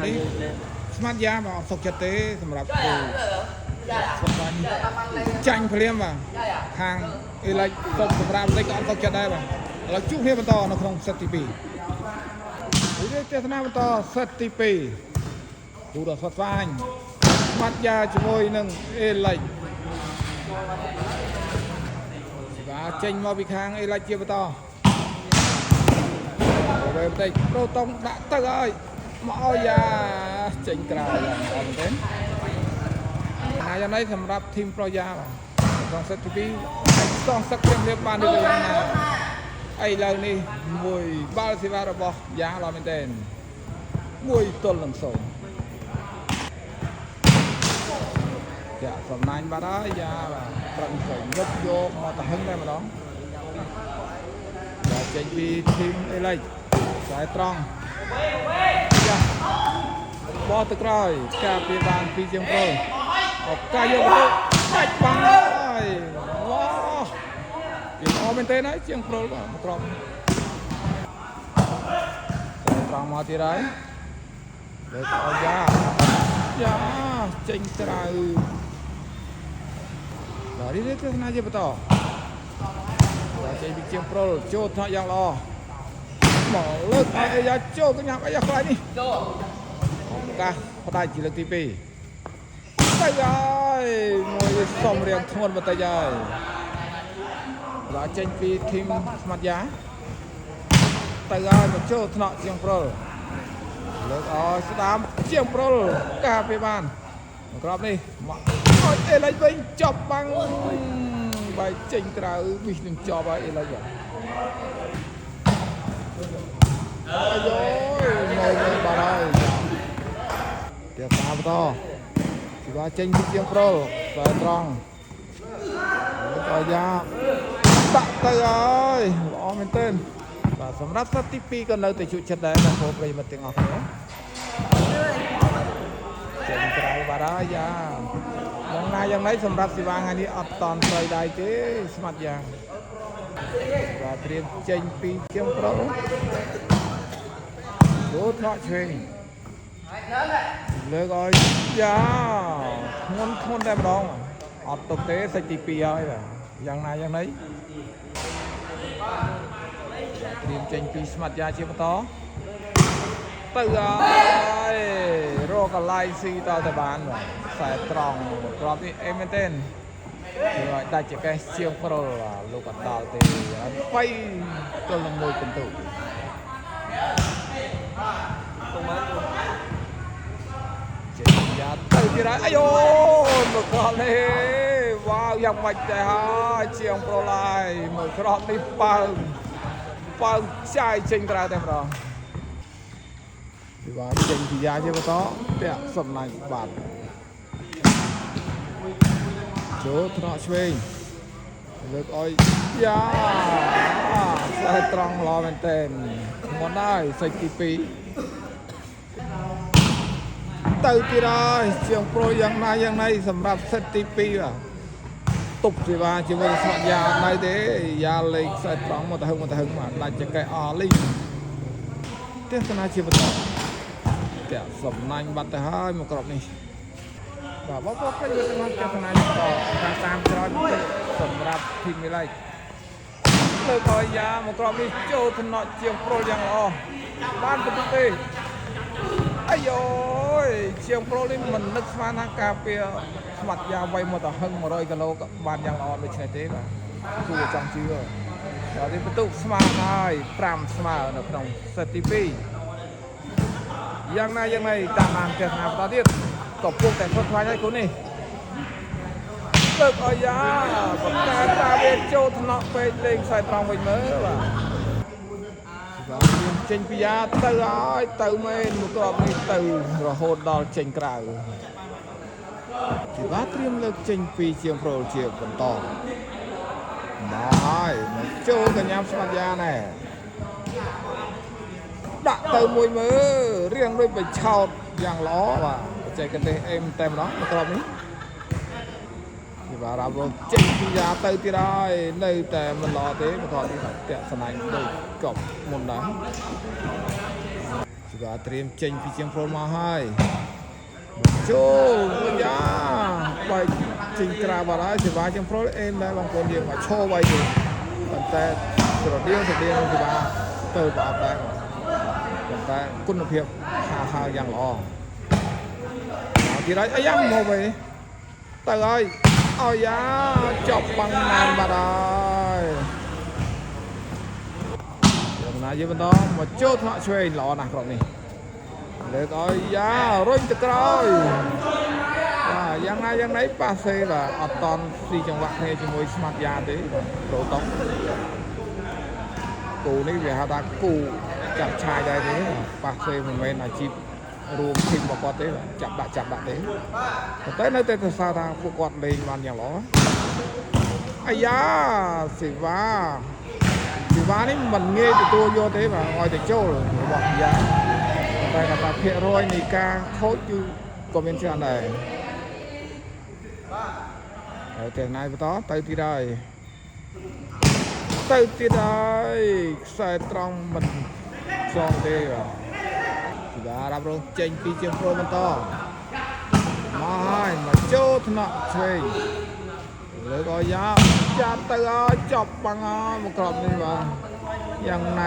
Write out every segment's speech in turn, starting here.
នេះស្មាត់យ៉ាមកអត់សុខចិត្តទេសម្រាប់គូចាញ់ភ្លាមបាទខាងអេឡិចសុខសម្រាប់លេខក៏អត់សុខចិត្តដែរបាទឥឡូវជួបគ្នាបន្តនៅក្នុងសេតទី2នេះទស្សនាបន្តសេតទី2គូដ៏ស្វាស្វាញស្មាត់យ៉ាជាមួយនឹងអេឡិចបាទចេញមកពីខាងអេឡិចជាបន្តទៅបន្តិចប្រូតុងដាក់ទៅហើយមកឲ្យយ៉ាចេញក្រៅយ៉ាងអត់ទេណាយ៉ាងនេះសម្រាប់ធីមប្រូយ៉ាក្នុងសេតទី2អាចសងសឹកព្រាមបានដូចយ៉ាងណាឥឡូវនេះមួយបាល់សេវារបស់យ៉ាល្អមែនទែន1-0ចាក់សំណាញ់បាត់ហើយយ៉ាបាទប្រឹងប្រែងងឹតយកមកទៅហឹងតែម្ដងបាទចេញពីធីមអេឡិចខ្សែត្រង់ចាបោះទៅក្រោយការពារបានពីជាងប្រូឱកាសយកទៅដាច់បាំងហើយវ៉ាវាអមែនទេណាជាងប្រូបាទមកក្រោមខ្សែត្រង់មកទៀតហើយលើកឲ្យយ៉ាចេញក្រៅបាទនេះទស្សនាជាបន្តបាទចេញពីជាងប្រូចូលថ្នាក់យ៉ាងល្អមកលើកឲ្យអាយ៉ាចូលកញ្ញាអាយ៉ាខ្លាញ់នេះចូលឱកាសផ្ដាច់ជាលើកទី2ទៅហើយមួយសំរៀងធ្ងន់បន្តិចហើយបាទចេញពីធីមស្មាត់យ៉ាទៅហើយមកចូលថ្នាក់ជាងប្រុលលើកឲ្យស្ដាមជាងប្រុលការពារបានមកក្របនេះមកឲ្យអេឡិចវិញចប់បាំងបែកចេញក្រៅវិសនឹងចប់ហើយអេឡិចបាទអាយយមកបាត់ហើយទៀតតាមបន្តទីបាចេញពីជាងប្រុលស្វែងត្រង់ទៅយ៉ាដាក់ទៅហើយល្អមែនទែនបាទសម្រាប់សេតទី2ក៏នៅតែជក់ចិត្តដែរបងប្អូនប្រិយមិត្តទាំងអស់គ្នាចេញក្រៅបាត់ហើយយ៉ាយ៉ាងណាយ៉ាងណីសម្រាប់សេវាថ្ងៃនេះអត់តន់ស្រីដៃទេស្មាត់យ៉ាងបាទត្រៀមចេញពីជាងប្រុលដូរថ្នាក់ឆ្វេងលើកឲ្យយ៉ាធ្ងន់តែម្ដងអត់ទុកទេសេចទី2ហើយបាទយ៉ាងណាយ៉ាងណីត្រៀមចេញពីស្មាត់យ៉ាជាបន្តទៅហើយរកកន្លែងស៊ីតទៅបានបាទខ្សែត្រង់ក្របនេះអេមែនទេគឺឲ្យដាច់ចកេះជាងប្រុលលោកអត់ដល់ទេ3 ទល់នឹង1ពិន្ទុចេញយ៉ាទៅទៀតហើយអាយអូមើលក្របនេះវ៉ាវយ៉ាងម៉េចដែរហើយជាងប្រុលហើយមើលក្របនេះបើខ្ចាយចេញក្រៅតែម្ដងពីបាទចេញពីយ៉ាជាបន្តពាក់សំណាញ់បាត់ចូលថ្នាក់ឆ្វេងលើកឲ្យយ៉ាខ្សែត្រង់ល្អមែនទែនធ្ងន់ហើយសេចទី2ទៅទៀតហើយជាងប្រូយ៉ាងណាយ៉ាងណីសម្រាប់សេតទី2បាទទប់សេវាជាមួយស្មាត់យ៉ានៅទេយ៉ាលេខខ្សែត្រង់មកទៅហឹងបាទដាច់ចកេះអលីទស្សនាជាបន្តតែសំណាញ់បាត់ទៅហើយមកក្របនេះបាទបងប្អូនឃើញទាំងអស់ទស្សនាបន្តតាមក្រោយសម្រាប់ធីមមីឡៃលើកឲ្យយ៉ាមកក្របនេះចូលថ្នាក់ជាងប្រូលយ៉ាងល្អបានពិន្ទុទេអាយយជាងប្រូលនេះមិននឹកស្មានថាការពារស្មាត់យ៉ាវៃមកទៅហឹង100គីឡូក៏បានយ៉ាងល្អដូចនេះទេបាទគួរចង់ជឿដល់នេះពិន្ទុស្មើហើយ5ស្មើនៅក្នុងសេតទី2យ៉ាងណាយ៉ាងណីតាមបានទស្សនាបន្តទៀតក៏ពុកតែធ្វើខ្លាញ់ហើយគូនេះលើកឲ្យយ៉ាបង្កើតតាវាចូលថ្នាក់ពេកលេងខ្សែត្រង់វិញមើលបាទចេញពីយ៉ាទៅហើយទៅមែនមកក្របនេះទៅរហូតដល់ចេញក្រៅពីបាទត្រៀមលើកចេញពីជាងប្រូលជាបន្តមកហើយចូលកញ្ញាស្មាត់យ៉ាណែដាក់ទៅមួយមើលរៀងដូចបិឆោតយ៉ាងល្អបាទបច្ចេកទេសអេមតែម្ដងមកក្របនេះពីបាទរាប់រងចេញពីយ៉ាទៅទៀតហើយនៅតែមិនល្អទេមកក្របនេះតាក់ស្នែងដូចកប់មុនដែរ ស và tìm chênh phi chiang pro mà hai chô ya bài trình tra vào đó thì ba chiang pro em đây bằng con điện mà chô bài gì còn ta rồi điên thì ba từ vào đây còn ta quân lập hiệp hà giang lò thì đấy ấy dám một vậy từ ơi ôi ya chọc bằng ngàn bà đây này dưới bên đó mà chốt họ chơi lọ nè còn này để coi giá rồi từ coi giang này passe là Aton đi trong vạc này chỉ mới smart giá đấy độ tốc cụ này về họ ta cụ chặt chai đây đấy passe mình bên là chip rùm thêm vào quạt đấy chặt bạn đấy tới nơi tên sao ta phụ quạt lên màn nhà ló ai da xì va đấy mình nghe từ tôi vô thế mà ngoài từ châu rồiบอกgiá đây là ta phê rồi này ca khối chứ comment này ở tiền này với đó tới đây sai trong mình xong thế rồi và làm rồi chênh pi chiang pro mình to mà chốt nọ chơiเลยก็ยาจับตัวจับปังมันกรอบนี่ว่ายังไง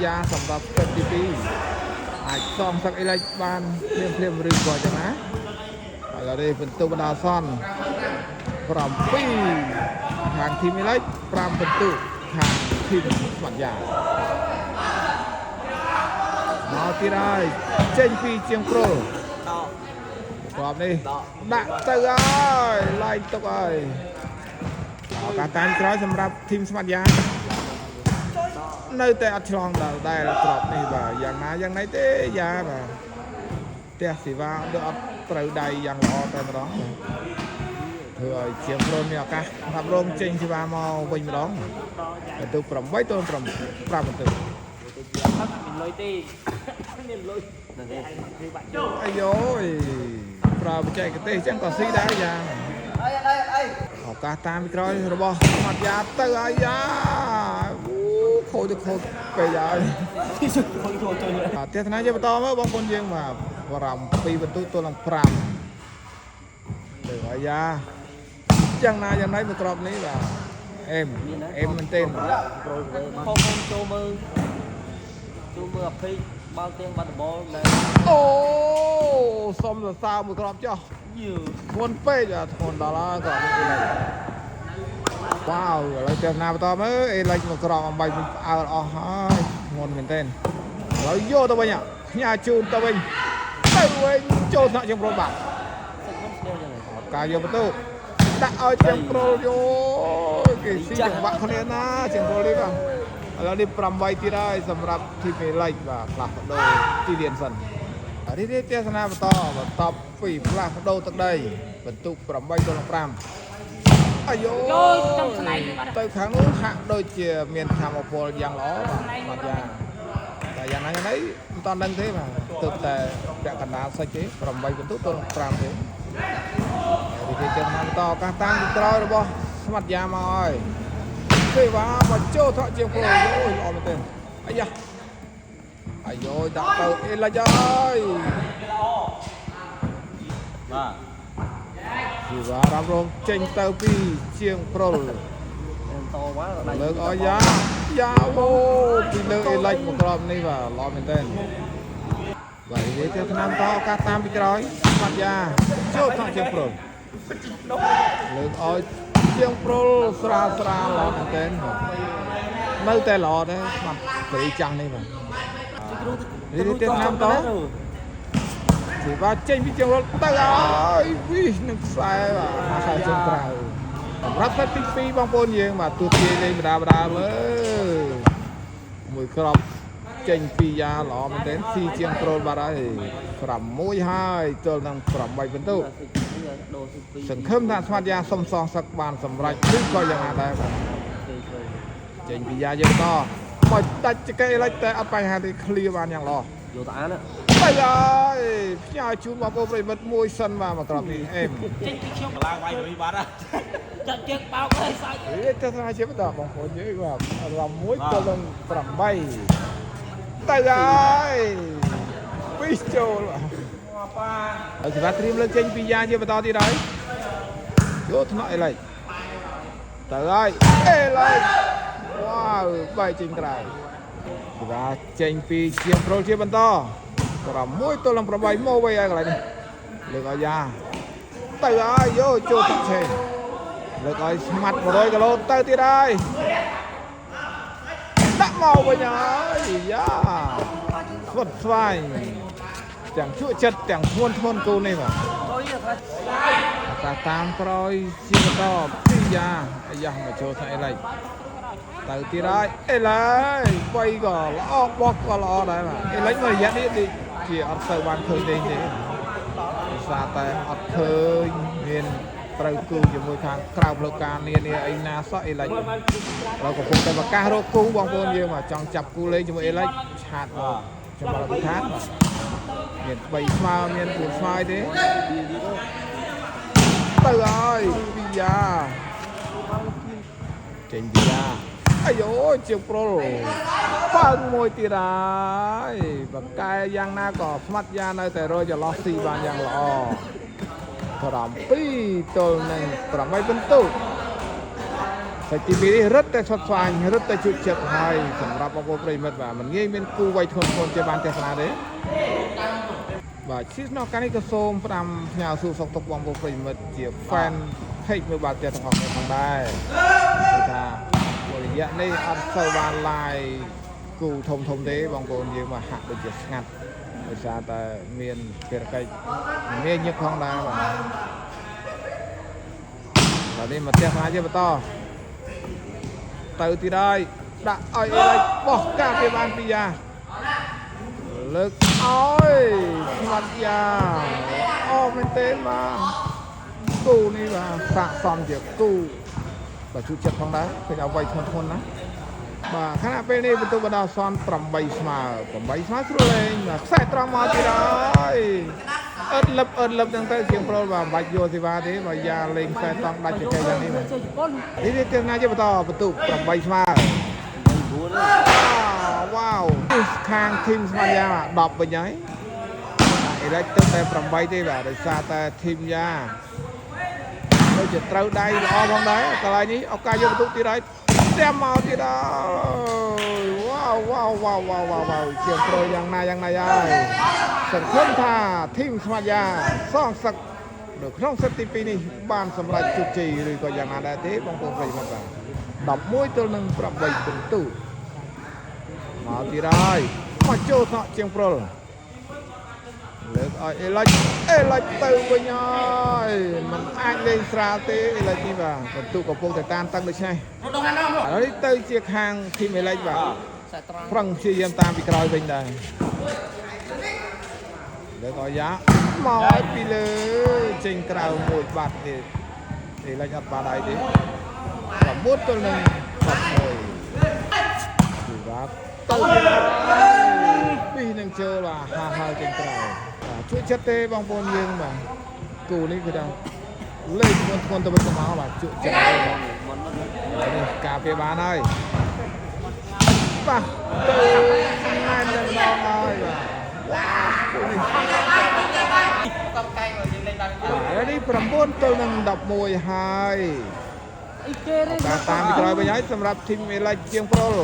ยาสำหรับเซติปีอาจซ่อมสักอะไรบ้านเพียงรื้อก่อนจังนะเราได้เป็นตัวบรรดาซ่อนพร้อมปีทางทีมอะไรพร้อมเป็นตัวทางทีมสมัครยามาที่ได้เจนปีเชียงโปรกรอบนี่ดักตัวไล่ตัวการตามคล้อยสำหรับทีมสมัครยาในแต่อัดลองได้แล้วกรอบนี่ว่าอย่างไหนเต้ยาว่าเต้สิว่าเดือดตรึใดอย่างรอแต่มาร้องเพื่อเชียงโรนเนี่ยกันทำโรงจริงสิว่ามาวิ่งมาร้องแต่ตัวปรำไว้ตัวปรำปรำมันตึงไอ้โย่ปรำใจกันเต้จังก็ซีได้ยังhọc cả tam rồi rồi bỏ mặt giá từ ai giá khôi được khôi về giờ tiếp theo cho to mới bóng con riêng mà làm pi bên tôi làm pram từ ai giá chẳng này một cọp này là em mình tên không cho mơ phi bao tiền bắt ball này ô xong rồi sao một cọp chưaคนเป๊ะจะคนดาราก่อนว้าวอะไรเจ้าหน้าต่อมาอะไรมากรองใบเอาให้งอนเป็นเต้นเราโย่ตัวไปเนี่ยยาจูนตัวไปตัวไปโจนจังโปรบักกายโยประตูđã ởจังโปรโยกี่สิ่งจังบักคนนี้นะจังโปรเลยป่ะแล้วนี่ปรำไว้ที่ได้สำหรับที่เป็นไลค์แบบหลักโดยที่เรียนสันที่เทศนาต่อปีพลาดโดตักได้บรรทุกปรำไว้ตัวลงปรำอายุตัวขังนู้นหักโดยเจียเมียนทำเอาพออย่างล้อมาแต่อย่างนั้นตอนนั้นthế mà từแต่แบบขนาดใส่เจ๊ปรำไว้บรรทุกตัวลงปรำthếที่เทศนาต่อการตั้งตัวเราบ่สมัครยามาอ้อยเคยว่าบ่โจ้ทอดเจียงโปรยโอ้ยออกมาเต็มไอ้ยะai rồi đặt tàu in là chơi thì vào làm luôn tranh tàu pi chiêng pro lớn ở giá vô thì lớn in lệch một con này và lo mình tên vậy để theo năm to cá tam bị rồi mặt da chốt thằng chiêng pro lớn ở chiêng pro sra lo mình tên nơi tay lò đấy mặt bị chăng này mà đi tiếp năm đó thì ba tranh với trường tay ơi vi nước sai và sai chân trái rất là tinh phi băng bồn gì mà tụt kia lên đà mới mùi crop tranh phi ra lọ mình đến khi chiên pro ba đó thì làm mũi hai cho năng làm bảy vấn tu sừng khơm thang smart ra xông xong sắc bàn sầm rạch cứ coiយ៉ាងណាដែរចេញពីយ៉ាយើងតមកដាច់ចកេលតែអត់បញ្ហាទេឃ្លៀបានយ៉ាងល្អយកតាណាបាយហើយផ្ញើជូនបងប្អូនប្រិមិត្តមួយសិនមកក្របនេះអេមចេញពីខ្ញុំឡើងវាយទៅបាត់ចាក់ជើងបោកហើយសាច់ទៅថាជាបន្តបងប្អូនយើងគាត់រំមួយទៅនឹង8ទៅហើយ ពីចូលអត់ស្វាត្រៀមលើចេញពីយ៉ាជាបន្តទៀតហើយយកថ្នាក់អេឡិចទៅហើយអេឡិចវ៉ាវបែកចេញក្រៅស្វាចេញពីជាងប្រូលជាបន្ត6 ទល់នឹង 8 មកវិញហើយកន្លែងនេះលើកឲ្យយ៉ាទៅហើយយកចូលទឹកឆេលើកឲ្យស្មាត់100 គីឡូទៅទៀតហើយដាក់មកវិញហើយយ៉ាស្វិតស្វាយទាំងជក់ចិត្តទាំងធ្ងន់គូនេះបាទតែតាមក្រោយជាបន្តពីយ៉ាអាយ៉ាមកចូលស្អីឡៃទៅទៀតហើយអេឡៃបីក៏ល្អបោះក៏ល្អដែរបាទអេឡៃមួយរយៈនេះជាអត់ទៅបានឃើញទេដោយសារតែអត់ឃើញមានត្រូវគូជាមួយខាងក្រៅផ្លូវការនានាអីណាសោះអេឡិចเราកំពុងតែប្រកាសរកគូបងប្អូនយើងមកចង់ចាប់គូលេងជាមួយអេឡិចឆាតមកចាំබලពិថាមាន3ស្មើមាន4ស្មើទេទៅហើយពីយ៉ាចេញពីយ៉ាអាយអូជាងប្រុលបើកមួយទៀតហើយបកកែយ៉ាងណាក៏ស្មាត់យ៉ានៅតែរយចន្លោះស៊ីបានយ៉ាងល្អ7 ទល់នឹង 8 ពិន្ទុសាច់ទី2នេះរឹតតែឆត់ស្វាញរឹតតែជក់ចិត្តហើយសម្រាប់បងប្អូនប្រិយមិត្តបាទមិនងាយមានគូវាយធ្ងន់ជាបានទស្សនាទេបាទជាស្នងការនេះក៏សូមផ្ដាំផ្ញើសួរសុខទុក្ខបងប្អូនប្រិយមិត្តជា fan page មួយបាទទាំងអស់គ្នាផងដែរគឺថាមួយរយៈនេះអត់សូវបាន live គូធំទេបងប្អូនយើងមកហាក់ដូចជាស្ងាត់ដោយសារតែមានភារកិច្ចមានញឹកផងដែរបាទនេះមកផ្ទះស្នាជាបន្តទៅទៀតហើយដាក់ឲ្យអេឡិចបោះការពីបានពីយ៉ាលើកឲ្យស្មាត់យ៉ាអូមែនទេបាទគូនេះបាទស័កសមជាគូបាទជួយចិត្តផងដែរឃើញឲ្យវាយធ្ងន់ណាបាទខណៈពេលនេះបន្ទុកបណ្ដោះអសន្ន8 ស្មើស្រួលលេងបាទខ្សែត្រង់មកទៀតហើយអត់លឹបហ្នឹងទៅជាងប្រូលបាទមិនបាច់យកសេវាទេបើយ៉ាលេងខ្សែត្រង់ដាច់ចែកយ៉ាងនេះបាទនេះទេណាជាបន្តបន្ទុក8 ស្មើវ៉ាវខាងធីមស្មាយ៉ា10វិញហើយអេឡិចទៅតែ8ទេបាទដោយសារតែធីមយ៉ាដូចជាត្រូវដៃល្អផងដែរកន្លែងនេះឱកាសយកបន្ទុកទៀតហើយតែមកទៀតហើយវ៉ាវជាប្រូយ៉ាងណាហើយសង្ឃឹមថាធីមស្មាយ៉ាសងសឹកនៅក្នុងសិតទី2នេះបានសម្រេចជោគជ័យឬក៏យ៉ាងណាដែរទេបងប្អូនប្រិយមិត្តបាទ11 ទល់នឹង 8 ពិន្ទុមកទៀតហើយមកចូលថ្នាក់ជាងប្រុលលើកឲ្យអេឡិចទៅវិញហើយมันអាចលេងស្រាលទេអេឡិចនេះបាទបន្ទុកកំពុងតែតានតឹងដូច្នេះឥឡូវនេះទៅជាខាងធីមអេឡិចបាទប្រឹងព្យាយាមតាមពីក្រោយវិញដែរលើកឲ្យយ៉ាមកឲ្យពីលើចេញក្រៅមួយបាត់ទេអេឡិចអត់បាត់ហើយទេ9 ទល់នឹង 11គឺបាទទៅពីនឹងជើបាទហើយចេញក្រៅជួយចិត្តទេបងប្អូនយើងបាទគូនេះគឺថាលេងធ្ងន់ទៅវិញទៅមកបាទជួយចិត្តនេះការពារបានហើយបាទទៅណែនដល់ហើយបាទគូនេះហើយនេះ9 ទល់នឹង 11ហើយការតាមពីក្រោយវិញហើយសម្រាប់ធីមអេឡិចជាងប្រុល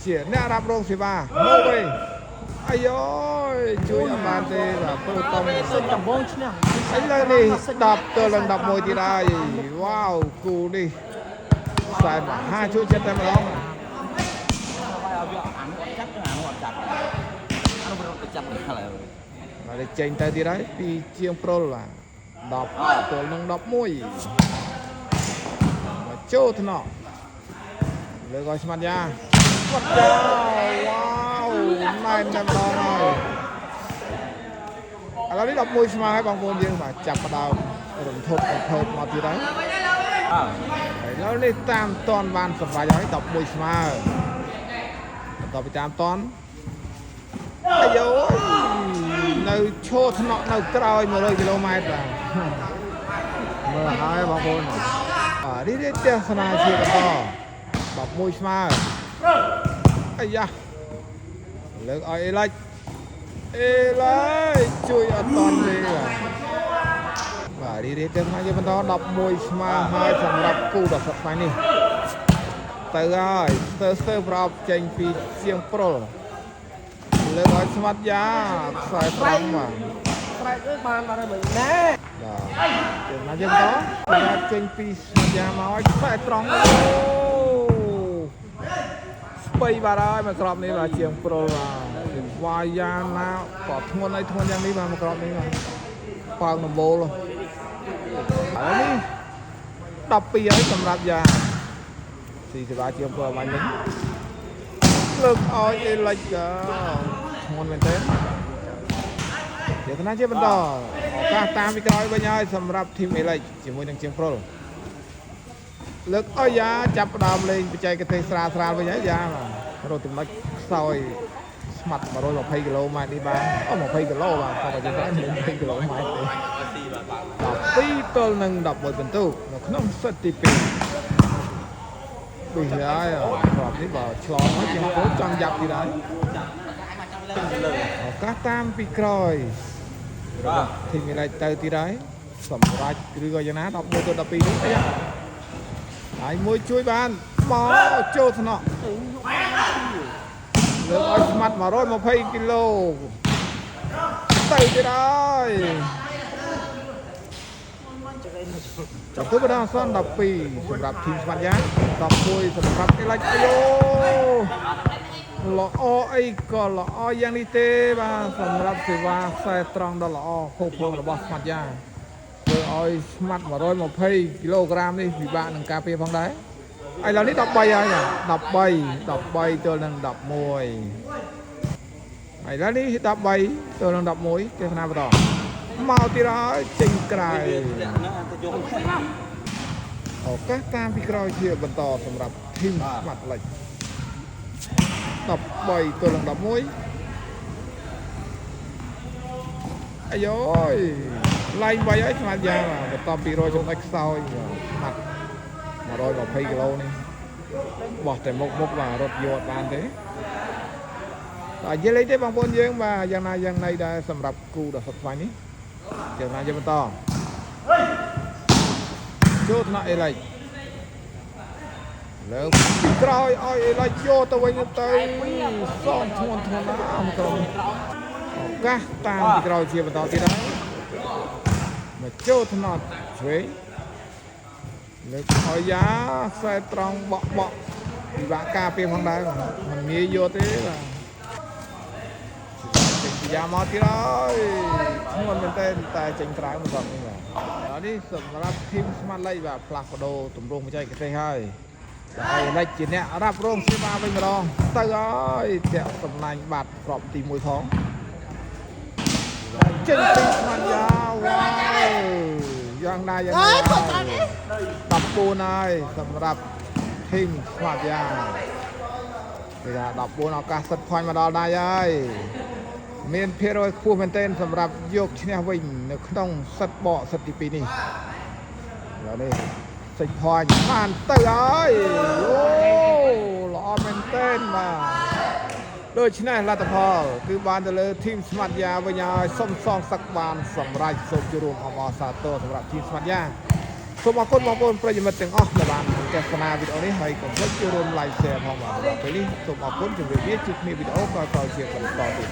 ជាអ្នករ៉ាប់រងសេវាមកវិញអាយជួយអត់បានទេបាទព្រោះតំសិចដំបងឈ្នះឥឡូវនេះ10 ទល់នឹង 11ទៀតហើយវ៉ាវគូនេះខ្សែមហាជួយចិត្តតែម្ដងបាទចេញទៅទៀតហើយពីជាងប្រុលបាទ10 ទល់នឹង 11មកចូលថ្នាក់លើកឲ្យស្មាត់យ៉ាវ៉ាវណែនតែម្ដងហើយឥឡូវនេះ11 ស្មើហើយបងប្អូនយើងបាទចាប់ផ្ដើមរំភើបមកទៀតហើយឥឡូវនេះតាមតនបានសម្រេចហើយ11 ស្មើបន្តពីតាមតនអាយនៅឈរថ្នាក់នៅក្រោយ100 គីឡូម៉ែត្របាទមើលហើយបងប្អូនបាទនេះទស្សនាជាបន្ត11 ស្មើអាយ៉ាលើកឲ្យអេឡិច เอ้เลยช่วยอัดตอนนี้ล่ะว่าดีๆเต็มมาจะเป็นตอนดับมวยสมาให้สำหรับคู่ดับสัตว์ไฟนี่เตอร์ไอ้เตอร์พร้อมเจงปีเสียงโปรเลยร้อยสมัดยาใส่ตรังว่ะ Phải cứ bàn vào đây mình nè. เดี๋ยวมาเยี่ยมต่อมาเจงปีสมัดยามาไว้ใส่ตรังโอ้สเปย์บาร์ได้มากรอบนี้ว่าเสียงโปรว่ะวายานาปอดทวนไอ้ทวนอย่างนี้มากรอบนี้ว่ะปากหนุ่มโบเลยอันนี้ดับปีไอ้สำหรับยา40 เชียงโปรวันนี้เลิกเอาเอลัยจ้าทวนเป็นเต้นเดี๋ยวท่านเชื่อมันต่อออกตามไปกรอยไปย่อยสำหรับทีมเอลัยจีมวยดังเชียงโปรเลิกเอายาจับดามเลยไปใจกระเทยสราไปย่อยยามาเราถึงนักซอยสมัดมาโรย20 กิโลมาดีบ้าง20 กิโลบ้างพอไปจนได้20 กิโลมาเต็มดับปีตัวหนึ่งดับบนเป็นตู้เราขนมสติปีbây giờ còn cái bờ tròn nó chẳng có trong dập gì đấy các tam bị còi thì mình lại từ tí đấy sầm ra cứ gọi cho nó đọc môi tôi đọc đi đúng đấy ai môi chui ban mò trâu thằng nọ được ơi mặt mà rồi 20 kg từ tí đấyจับตัวประดาซ่อนดับปีสำหรับทีมสมัดยาดับมวยสำหรับเอลัยโยหล่อไอ้ก็หล่อยังนี่เต้บ้าสำหรับสิว่าใส่ตรองดอลล์โคพงระบสมัดยาโดยอ้อยสมัดมา120 กิโลกรัมนี่ผีบ้าหนึ่งกาเปียพองได้ไอ้เหล่านี้ดับใบอะไรดับใบตัวหนึ่งดับมวยไอ้เหล่านี้ดับใบตัวหนึ่งดับมวยเจ้าคณะประดอmau tí đó trình cài ở các tam phi còi chia bần tòสำหรับทีมmặt lệch tập 7 ตัวหลังดับมวยไอ้ย้อยไล่ใบไอ้ขนาดยาวอ่ะตอนปีโรยจนได้ซอยมัดมา120 กิโลนี่บอกแต่มกว่ารถโยดบานเด้แต่ยังไงได้บางคนยังมายังในได้สำหรับกูดับสัตว์ไฟนี้เดี๋ยวมาจะมาต่อชุดน่ะอะไรแล้วกรอยอ้อยอะไรโยตัวไว้ยังเตยซ่อนทวนน้ำตรงก้าตามที่เราเชียร์มาต่อที่นั้นมาโจ้ถนอดช่วยแล้วคอยยาใส่ตรองเบาที่บ้ากาเปียของได้มันมีโยตัวละยามาที่ไรมันเป็นเต้นแต่เจงกลางมันแบบนี้แหละตอนนี้สำหรับทีมสมาร์ทไล่แบบพลักโดตุ่มโรงไม่ใช่กระเทยให้ไอ้ไล่จีเนี่ยรับโรงเสียมาเป็นรองเตยเจ้าตำนานบาดกรอบตีมวยท้องเจงตีมันยาวว้าวยังได้ตับปูนายสำหรับทีมสมาร์ทยาเวลาดับปูนเอาการสัดพอยมาดอลได้ยัยเมียนเพโรยคู่เป็นเต้นสำหรับยกชนะวิ่งในขนมสัตว์เบาสติปีนี่แล้วนี่สัตว์พอยผ่านเตยโอ้หล่อเป็นเต้นมาโดยชนะรัตพอลคือบานเดลทีมสมัตยาวิญญาส้มซองสักบานสำหรับสมจุรวมอมซาโตสำหรับทีมสมัตยาสมบูรณ์บางคนประโยชน์ถึงออกในบ้านแกสนาวิดีโอนี้ให้กับสมจุรวมไลฟ์แชร์พร้อมกันไปนี้สมบูรณ์จึงเรียกจุดมีวิดีโอก็ต่อเชียร์กันต่อติด